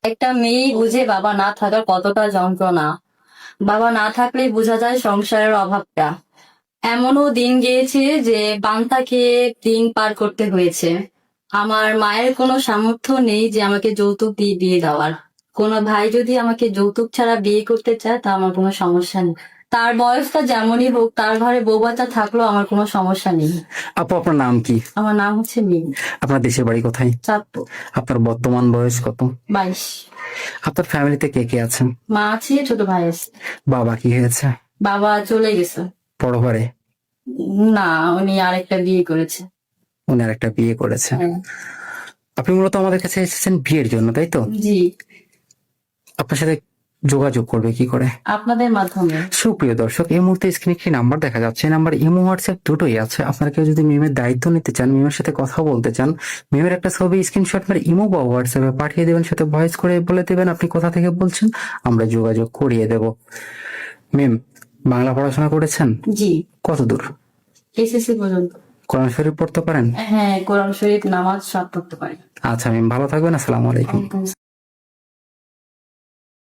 একটা মেয়ে বুঝে বাবা না থাকার কতটা যন্ত্রণা। বাবা না থাকলেই বোঝা যায় সংসারের অভাবটা। এমনও দিন গিয়েছে যে পান্তা খেয়ে দিন পার করতে হয়েছে। আমার মায়ের কোনো সামর্থ্য নেই যে আমাকে যৌতুক দিয়ে বিয়ে দেওয়ার। কোনো ভাই যদি আমাকে যৌতুক ছাড়া বিয়ে করতে চায় তা আমার কোনো সমস্যা নেই। তার বয়সটা যেমনই হোক, তার ঘরে বউ বাচ্চা থাকলেও আমার কোনো সমস্যা নেই। আপু, আপনার নাম কি? আমার নাম হচ্ছে মিম। আপনার দেশের বাড়ি কোথায়? চাঁদপুর। আপনার বর্তমান বয়স কত? 22। আপনার ফ্যামিলিতে কে কে আছেন? মা আছে, ছোট ভাই আছে। বাবা কি হয়েছে? বাবা চলে গেছে। বড় ঘরে? না, উনি আরেকটা বিয়ে করেছে। উনি আরেকটা বিয়ে করেছে। হ্যাঁ। আপনি মূলত আমাদের কাছে এসেছেন বিয়ের জন্য, তাই তো? জি। আপনার সাথে যোগাযোগ করবে কি করে? আপনাদের মাধ্যমে। সুপ্রিয় দর্শক, এই মুহূর্তে স্ক্রিনে একটি নাম্বার দেখা যাচ্ছে। এই নাম্বার ইমো হোয়াটসঅ্যাপ দুটোই আছে। আপনারা কেউ যদি মিমের দায়িত্ব নিতে চান, মিমের সাথে কথা বলতে চান, মিমের একটা ছবি স্ক্রিনশট মেরে ইমো বা হোয়াটসঅ্যাপে পাঠিয়ে দেবেন, সাথে ভয়েস করে বলে দেবেন আপনি কোথা থেকে বলছেন, আমরা যোগাযোগ করিয়ে দেব। মিম, বাংলা পড়াশোনা করেছেন? জি। কত দূর? এসএসসি পর্যন্ত। কোরআন শরীফ পড়তে পারেন? হ্যাঁ, কোরআন শরীফ নামাজ সব পড়তে পারি। আচ্ছা মিম, ভালো থাকবেন। আসসালামু আলাইকুম। ওয়ালাইকুম